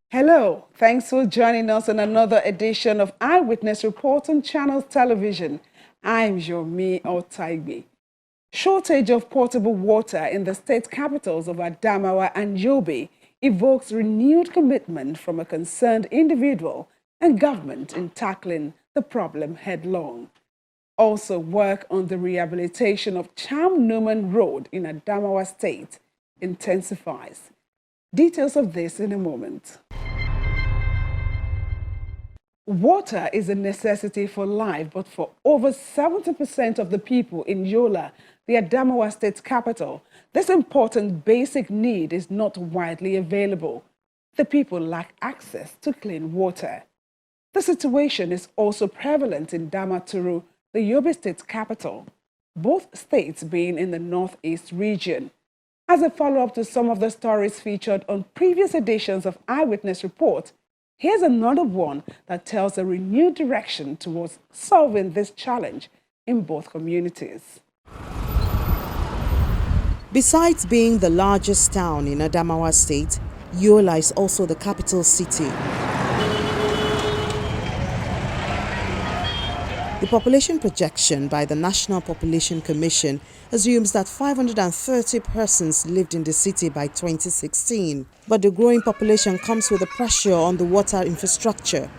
Hello, thanks for joining us on another edition of Eyewitness Report on Channels Television. I'm Yomi Otaigbe. Shortage of potable water in the state capitals of Adamawa and Yobe evokes renewed commitment from a concerned individual and government in tackling the problem headlong. Also, work on the rehabilitation of Cham Numan Road in Adamawa State intensifies. Details of this in a moment. Water is a necessity for life, but for over 70% of the people in Yola, the Adamawa state capital, this important basic need is not widely available. The people lack access to clean water. The situation is also prevalent in Damaturu, the Yobe state capital, both states being in the northeast region. As a follow-up to some of the stories featured on previous editions of Eyewitness Report, here's another one that tells a renewed direction towards solving this challenge in both communities. Besides being the largest town in Adamawa State, Yola is also the capital city. The population projection by the National Population Commission assumes that 530 persons lived in the city by 2016. But the growing population comes with a pressure on the water infrastructure.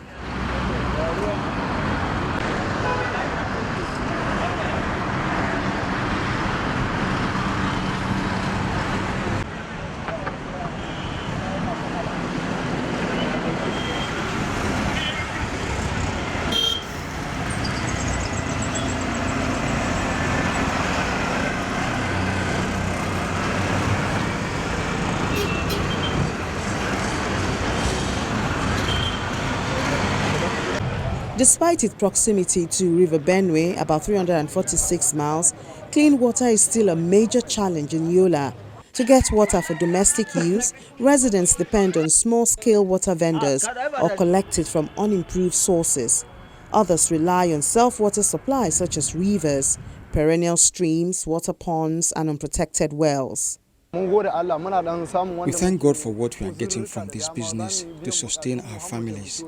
Despite its proximity to River Benue, about 346 miles, clean water is still a major challenge in Yola. To get water for domestic use, residents depend on small-scale water vendors or collect it from unimproved sources. Others rely on self-water supplies such as rivers, perennial streams, water ponds, and unprotected wells. We thank God for what we are getting from this business to sustain our families.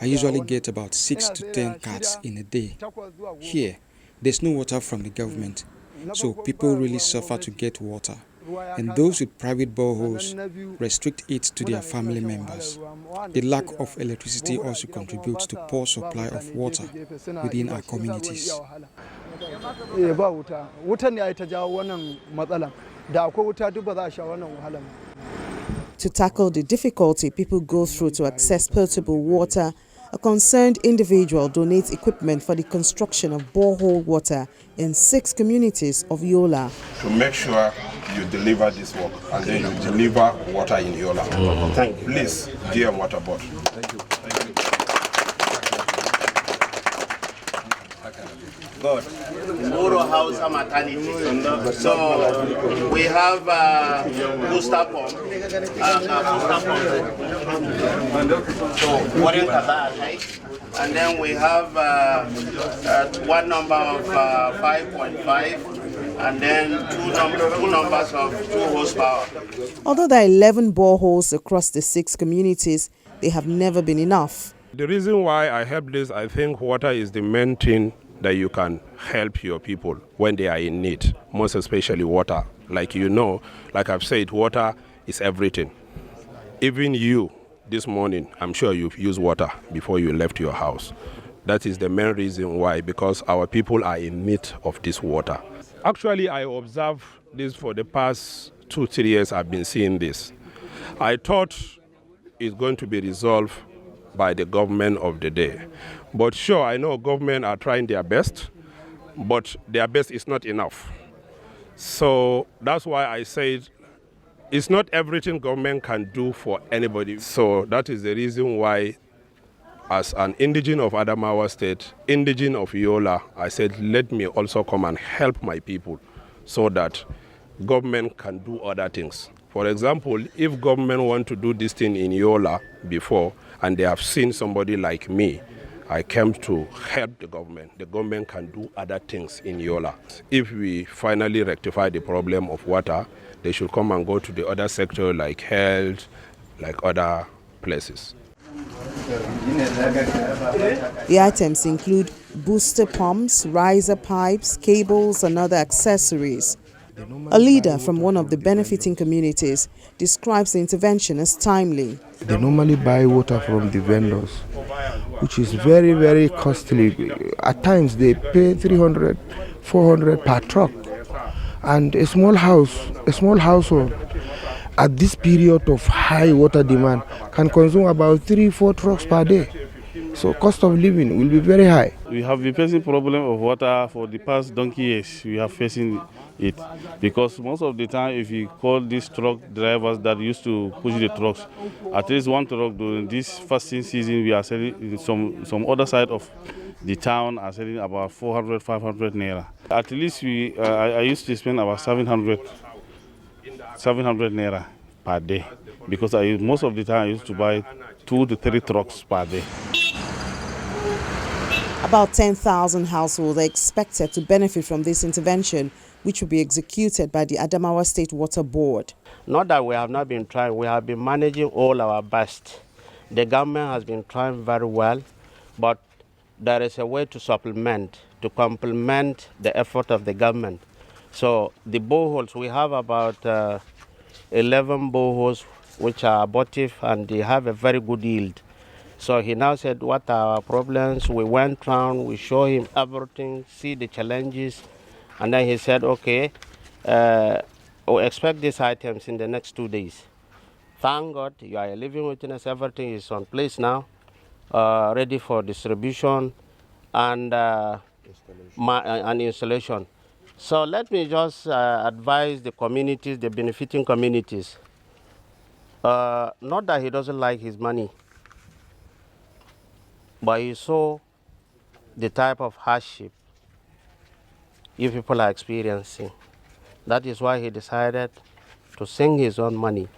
I usually get about 6 to 10 carts in a day. Here, there's no water from the government, so people really suffer to get water. And those with private boreholes restrict it to their family members. The lack of electricity also contributes to poor supply of water within our communities. To tackle the difficulty people go through to access potable water, a concerned individual donates equipment for the construction of borehole water in 6 communities of Yola. To make sure you deliver this work and then you deliver water in Yola. Thank you. Please, dear water board. Thank you. Thank you. God. Moro House and maternity. So we have booster pump. So water that, right? And then we have one number of 5.5. And then two numbers of 2 horsepower. Although there are 11 boreholes across the 6 communities, they have never been enough. The reason why I help this, I think water is the main thing that you can help your people when they are in need, most especially water. Like like I've said, water is everything. Even you, this morning, I'm sure you've used water before you left your house. That is the main reason why, because our people are in need of this water. Actually, I observed this for the past 2-3 years. I've been seeing this. I thought it's going to be resolved by the government of the day. But sure, I know government are trying their best, but their best is not enough. So that's why I said it's not everything government can do for anybody. So that is the reason why, as an indigene of Adamawa State, indigene of Yola, I said, let me also come and help my people so that government can do other things. For example, if government want to do this thing in Yola before, and they have seen somebody like me, I came to help the government. The government can do other things in Yola. If we finally rectify the problem of water, they should come and go to the other sector like health, like other places. The items include booster pumps, riser pipes, cables and other accessories. A leader from one of the benefiting communities describes the intervention as timely. They normally buy water from the vendors, which is very, very costly. At times they pay 300, 400 per truck. And a small household at this period of high water demand can consume about 3-4 trucks per day. So cost of living will be very high. We have been facing problem of water for the past donkey years. We are facing it because most of the time, if you call these truck drivers that used to push the trucks, at least one truck during this fasting season, we are selling in some other side of the town are selling about 400, 500 naira. At least I used to spend about 700 naira per day because most of the time I used to buy 2 to 3 trucks per day. About 10,000 households are expected to benefit from this intervention, which will be executed by the Adamawa State Water Board. Not that we have not been trying, we have been managing all our best. The government has been trying very well, but there is a way to supplement, to complement the effort of the government. So the boreholes, we have about 11 boreholes which are abortive and they have a very good yield. So he now said, what are our problems? We went round, we showed him everything, see the challenges, and then he said, okay, we expect these items in the next 2 days. Thank God, you are a living witness, everything is on place now, ready for distribution and installation. So let me just advise the communities, the benefiting communities, not that he doesn't like his money, but he saw the type of hardship you people are experiencing. That is why he decided to sing his own money.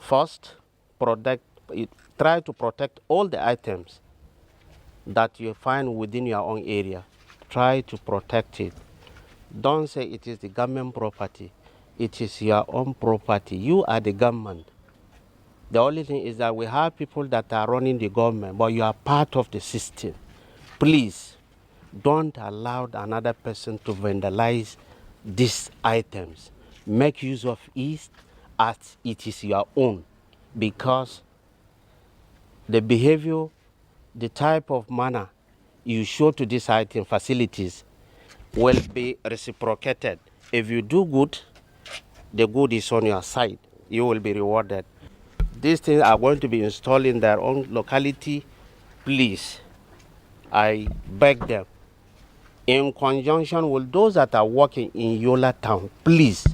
First, try to protect all the items that you find within your own area. Try to protect it. Don't say it is the government property. It is your own property. You are the government. The only thing is that we have people that are running the government, but you are part of the system. Please, don't allow another person to vandalize these items. Make use of it as it is your own, because the behavior, the type of manner you show to these item facilities will be reciprocated. If you do good, the good is on your side. You will be rewarded. These things are going to be installed in their own locality. Please, I beg them, in conjunction with those that are working in Yola town, please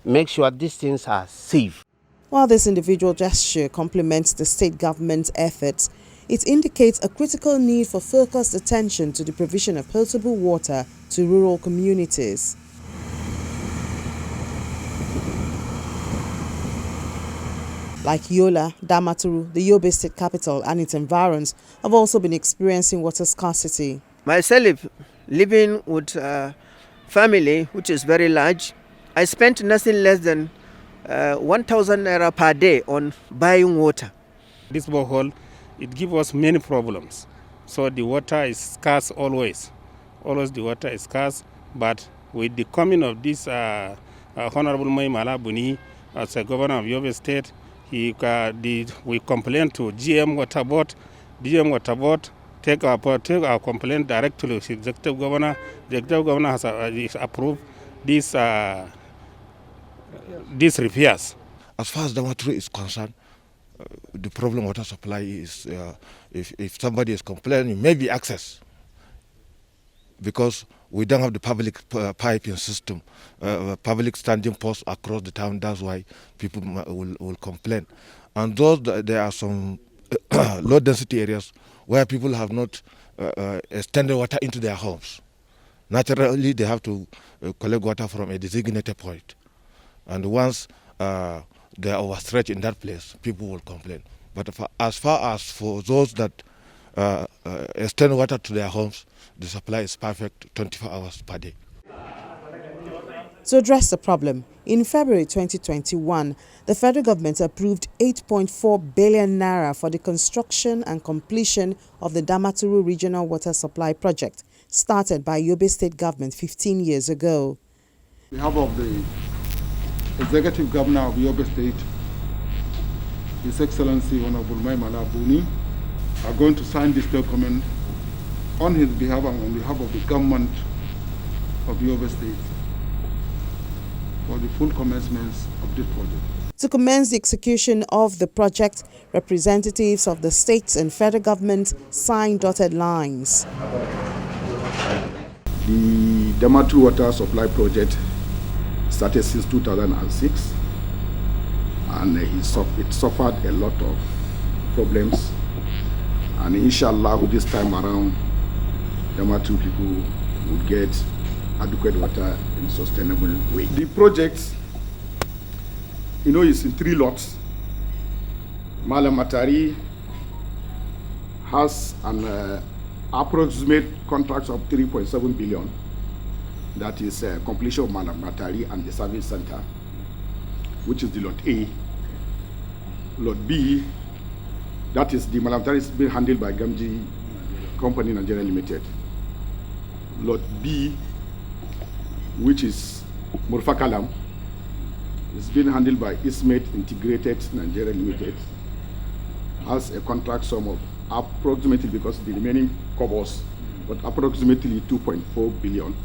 make sure these things are safe. While this individual gesture complements the state government's efforts, it indicates a critical need for focused attention to the provision of potable water to rural communities. Like Yola, Damaturu, the Yobe state capital and its environs have also been experiencing water scarcity. Myself, living with a family which is very large, I spent nothing less than 1,000 naira per day on buying water. This borehole, it gives us many problems. So the water is scarce always. Always the water is scarce, but with the coming of this Honorable Mai Malabuni as a governor of Yobe State, we complained to GM Water Board. GM Water Board take our complaint directly to the executive governor. The executive governor has approved these repairs. As far as Damaturu is concerned, the problem water supply is if somebody is complaining, maybe access, because we don't have the public piping system, public standing posts across the town. That's why people will complain. And those there are some low density areas where people have not extended water into their homes. Naturally, they have to collect water from a designated point. And once they are overstretched in that place, people will complain. But as far as for those that extend water to their homes, the supply is perfect 24 hours per day. To address the problem, in February 2021, the federal government approved 8.4 billion naira for the construction and completion of the Damaturu Regional Water Supply Project, started by Yobe State government 15 years ago. On behalf of the Executive Governor of Yobe State, His Excellency Honorable Maimala Buni, are going to sign this document on his behalf and on behalf of the government of Yobe State for the full commencement of this project. To commence the execution of the project, representatives of the states and federal government signed dotted lines. The Damaturu Water Supply Project started since 2006, and it suffered a lot of problems. And inshallah, this time around, Damaturu people would get adequate water in a sustainable way. The project, is in 3 lots. Malamatari has an approximate contract of 3.7 billion. That is completion of Malamatari and the service center, which is the lot A. Lot B, that is the Malamatari is being handled by Gamji Company Nigeria Limited. Lot B, which is Murfakalam, is being handled by Ismate Integrated Nigeria Limited, has a contract sum of approximately, because the remaining covers, but approximately 2.4 billion.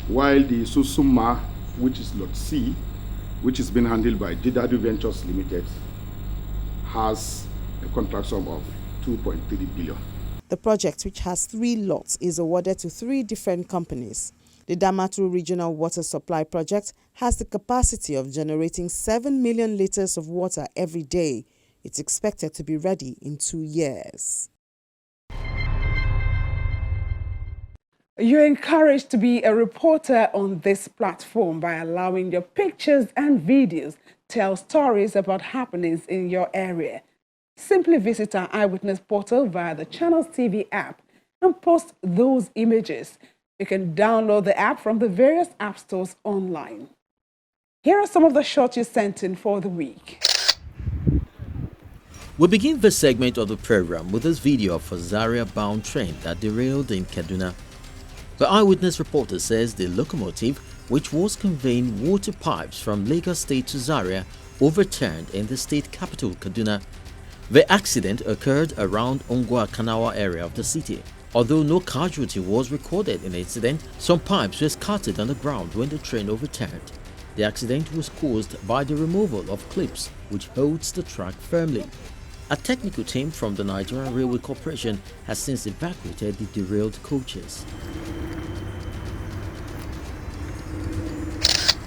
While the Susuma, which is Lot C, which is being handled by Didadu Ventures Limited, has a contract sum of 2.3 billion. The project, which has 3 lots, is awarded to 3 different companies. The Damaturu Regional Water Supply Project has the capacity of generating 7 million liters of water every day. It's expected to be ready in 2 years. You're encouraged to be a reporter on this platform by allowing your pictures and videos tell stories about happenings in your area. Simply visit our Eyewitness portal via the Channels TV app and post those images. You can download the app from the various app stores online. Here are some of the shots you sent in for the week. We begin this segment of the program with this video of a Zaria-bound train that derailed in Kaduna. The Eyewitness reporter says the locomotive, which was conveying water pipes from Lagos State to Zaria, overturned in the state capital, Kaduna. The accident occurred around Ongwa Kanawa area of the city. Although no casualty was recorded in the incident, some pipes were scattered on the ground when the train overturned. The accident was caused by the removal of clips which holds the track firmly. A technical team from the Nigerian Railway Corporation has since evacuated the derailed coaches.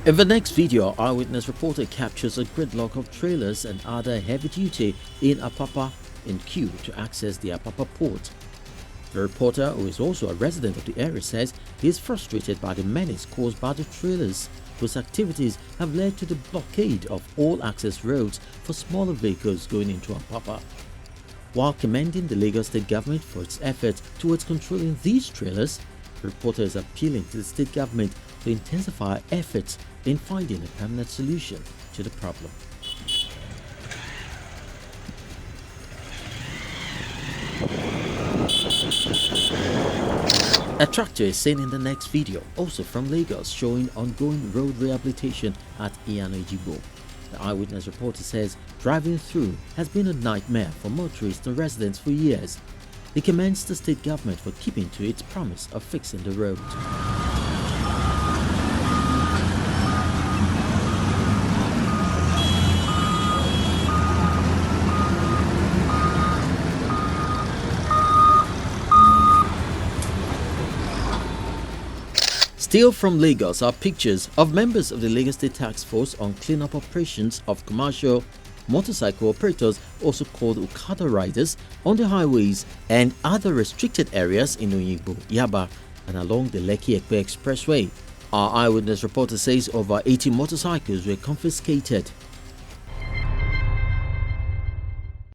In the next video, Eyewitness reporter captures a gridlock of trailers and other heavy duty in Apapa in queue to access the Apapa port. The reporter, who is also a resident of the area, says he is frustrated by the menace caused by the trailers, whose activities have led to the blockade of all access roads for smaller vehicles going into Apapa. While commending the Lagos State government for its efforts towards controlling these trailers, the reporter is appealing to the state government to intensify efforts in finding a permanent solution to the problem. A tractor is seen in the next video, also from Lagos, showing ongoing road rehabilitation at Iyano-Ejigbo. The Eyewitness reporter says driving through has been a nightmare for motorists and residents for years. He commends the state government for keeping to its promise of fixing the road. Still from Lagos are pictures of members of the Lagos State Task Force on cleanup operations of commercial motorcycle operators, also called Okada riders, on the highways and other restricted areas in Oyigbo, Yaba, and along the Lekki-Ekpe Expressway. Our Eyewitness reporter says over 80 motorcycles were confiscated.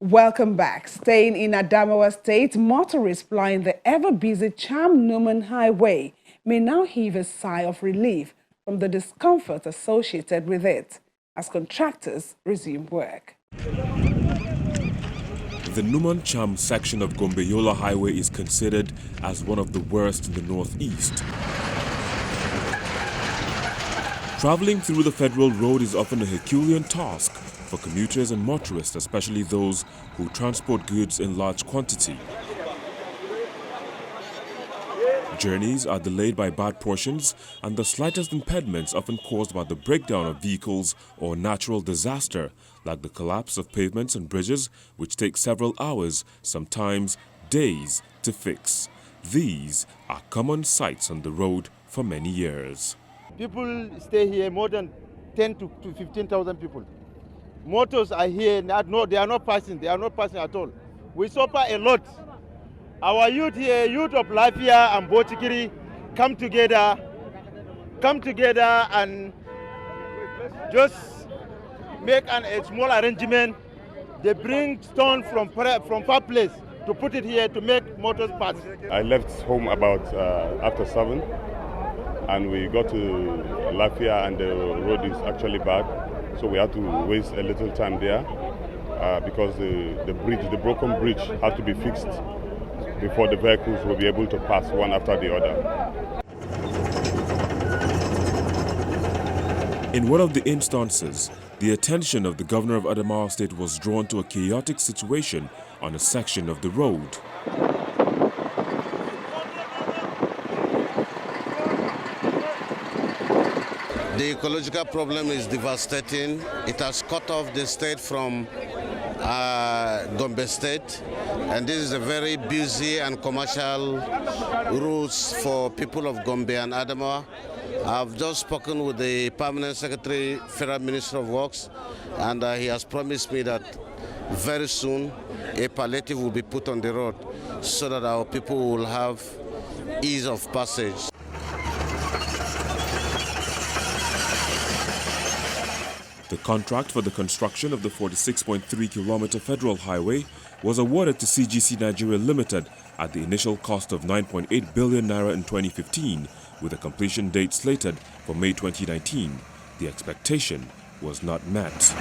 Welcome back. Staying in Adamawa State, motorists plying the ever-busy Cham Numan Highway may now heave a sigh of relief from the discomfort associated with it as contractors resume work. The Numan Cham section of Gombe-Yola Highway is considered as one of the worst in the northeast. Traveling through the federal road is often a Herculean task for commuters and motorists, especially those who transport goods in large quantity. Journeys are delayed by bad portions, and the slightest impediments often caused by the breakdown of vehicles or natural disaster, like the collapse of pavements and bridges, which take several hours, sometimes days, to fix. These are common sights on the road for many years. People stay here, more than 10 to 15,000 people. Motors are here, they are not passing at all. We suffer a lot. Our youth here, youth of Lafia and Bochikiri, come together and just make a small arrangement. They bring stone from far place to put it here to make motors pass. I left home about after 7, and we got to Lafia, and the road is actually bad, so we had to waste a little time there because the broken bridge had to be fixed before the vehicles will be able to pass one after the other. In one of the instances, the attention of the governor of Adamawa State was drawn to a chaotic situation on a section of the road. The ecological problem is devastating. It has cut off the state from Gombe State, and this is a very busy and commercial routes for people of Gombe and Adamawa. I've just spoken with the Permanent Secretary, Federal Minister of Works, and he has promised me that very soon a palliative will be put on the road so that our people will have ease of passage. The contract for the construction of the 46.3-kilometer federal highway was awarded to CGC Nigeria Limited at the initial cost of 9.8 billion naira in 2015, with a completion date slated for May 2019. The expectation was not met.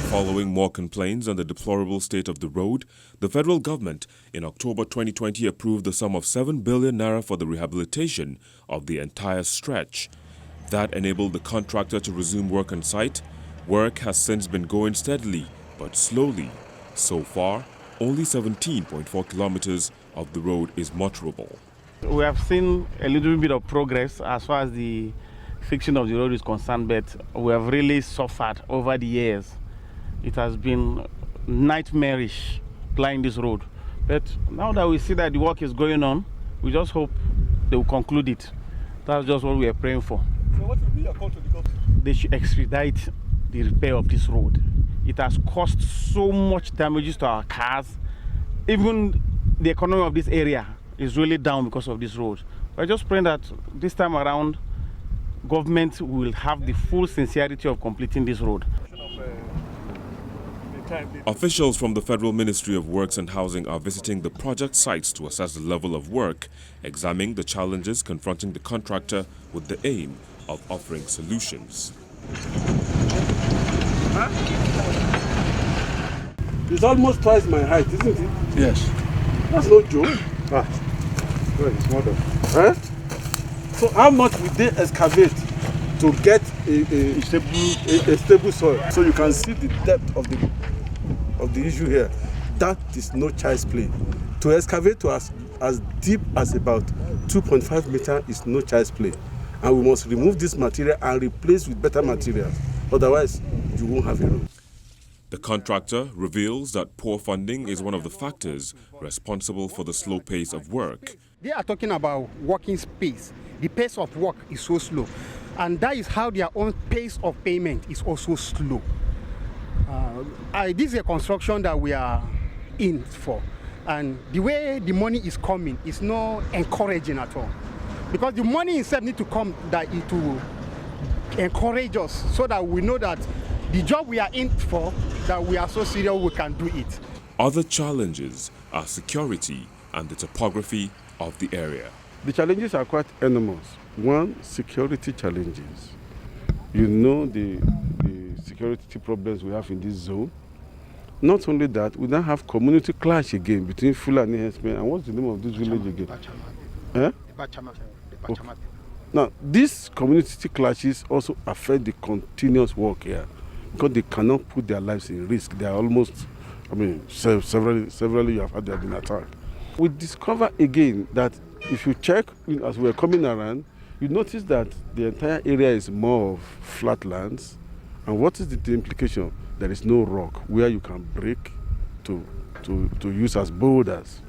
Following more complaints on the deplorable state of the road, the federal government in October 2020 approved the sum of 7 billion naira for the rehabilitation of the entire stretch. That enabled the contractor to resume work on site. Work has since been going steadily, but slowly. So far, only 17.4 kilometers of the road is motorable. We have seen a little bit of progress as far as the fixing of the road is concerned, but we have really suffered over the years. It has been nightmarish plying this road. But now that we see that the work is going on, we just hope they will conclude it. That's just what we are praying for. So what will be your call to the government? They should expedite the repair of this road. It has caused so much damages to our cars. Even the economy of this area is really down because of this road. We're just praying that this time around, government will have the full sincerity of completing this road. Officials from the Federal Ministry of Works and Housing are visiting the project sites to assess the level of work, examining the challenges confronting the contractor with the aim of offering solutions. Huh? It's almost twice my height, isn't it? Yes. That's no joke. It's more than. Huh? So how much will they excavate to get a stable soil? So you can see the depth of the issue here. That is no child's play. To excavate to as deep as about 2.5 meters is no child's play. And we must remove this material and replace with better materials. Otherwise, you won't have a road. The contractor reveals that poor funding is one of the factors responsible for the slow pace of work. They are talking about working space. The pace of work is so slow. And that is how their own pace of payment is also slow. This is a construction that we are in for. And the way the money is coming is not encouraging at all. Because the money itself needs to come that it will encourage us so that we know that the job we are in for, that we are so serious we can do it. Other challenges are security and the topography of the area. The challenges are quite enormous. One, security challenges. You know the security problems we have in this zone. Not only that, we now have community clash again between Fulani herdsmen and what's the name of this village again? Okay. Now, these community clashes also affect the continuous work here because they cannot put their lives in risk. They are almost, severally you have had been attacked. We discover again that if you check as we're coming around, you notice that the entire area is more of flatlands. And what is the implication? There is no rock where you can break to use as boulders.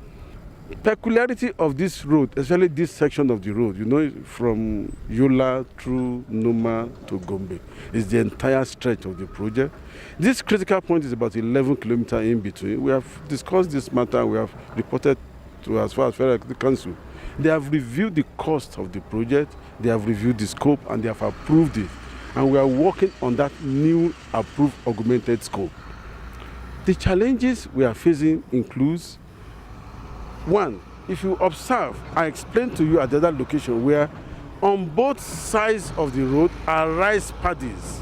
Peculiarity of this road, especially this section of the road, you know, from Yola through Numa to Gombe, is the entire stretch of the project. This critical point is about 11 kilometers in between. We have discussed this matter, we have reported to as far as the council. They have reviewed the cost of the project, they have reviewed the scope, and they have approved it. And we are working on that new approved augmented scope. The challenges we are facing includes, one, if you observe, I explained to you at the other location where on both sides of the road are rice paddies.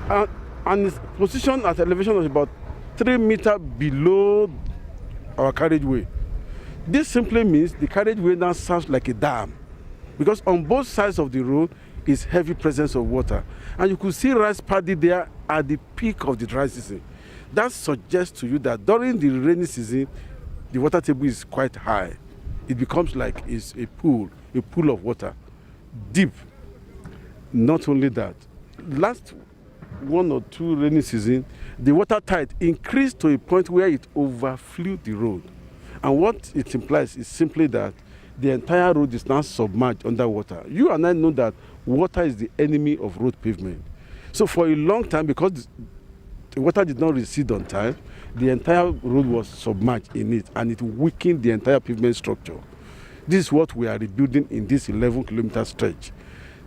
And it's positioned at elevation of about 3 meters below our carriageway. This simply means the carriageway now sounds like a dam because on both sides of the road is heavy presence of water. And you could see rice paddy there at the peak of the dry season. That suggests to you that during the rainy season, the water table is quite high. It becomes like it's a pool of water, deep. Not only that, last 1 or 2 rainy seasons, the water tide increased to a point where it overflew the road. And what it implies is simply that the entire road is now submerged underwater. You and I know that water is the enemy of road pavement. So for a long time, because the water did not recede on time, the entire road was submerged in it, and it weakened the entire pavement structure. This is what we are rebuilding in this 11-kilometer stretch.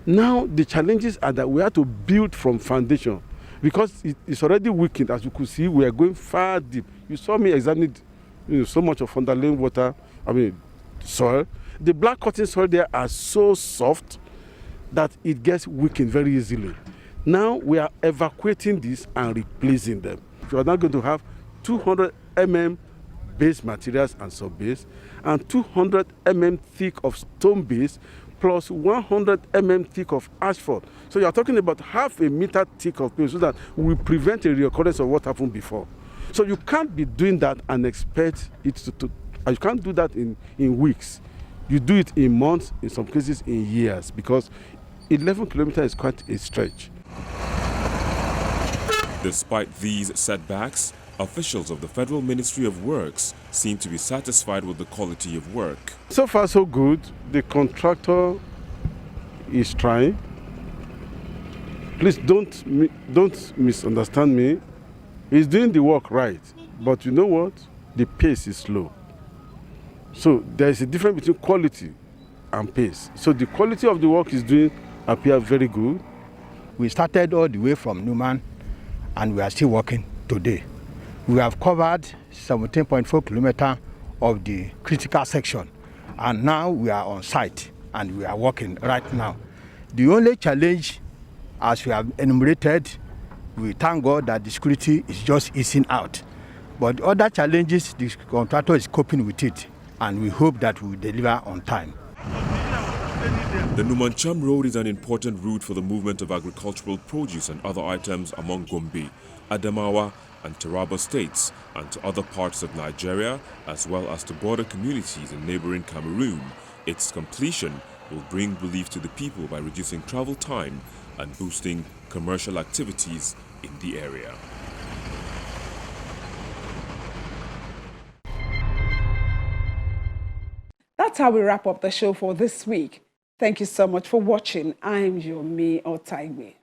Now, the challenges are that we have to build from foundation because it's already weakened. As you could see, we are going far deep. You saw me examine so much of underlying water, soil. The black cotton soil there are so soft that it gets weakened very easily. Now we are evacuating this and replacing them. We are now going to have 200 mm base materials and sub-base and 200 mm thick of stone base plus 100 mm thick of asphalt. So you are talking about half a meter thick of base so that we prevent a reoccurrence of what happened before. So you can't be doing that and expect it to you can't do that in weeks. You do it in months, in some cases in years, because 11 kilometers is quite a stretch. Despite these setbacks, officials of the Federal Ministry of Works seem to be satisfied with the quality of work. So far, so good. The contractor is trying. Please don't misunderstand me. He's doing the work right, but you know what? The pace is slow. So there is a difference between quality and pace. So the quality of the work he's doing appears very good. We started all the way from Newman, and we are still working today. We have covered 17.4 kilometers of the critical section, and now we are on site and we are working right now. The only challenge, as we have enumerated, we thank God that the security is just easing out. But other challenges, the contractor is coping with it, and we hope that we will deliver on time. The Numancham Road is an important route for the movement of agricultural produce and other items among Gombe, Adamawa, and Taraba states, and to other parts of Nigeria, as well as to border communities in neighboring Cameroon. Its completion will bring relief to the people by reducing travel time and boosting commercial activities in the area. That's how we wrap up the show for this week. Thank you so much for watching. I'm Yomi Otaiwe.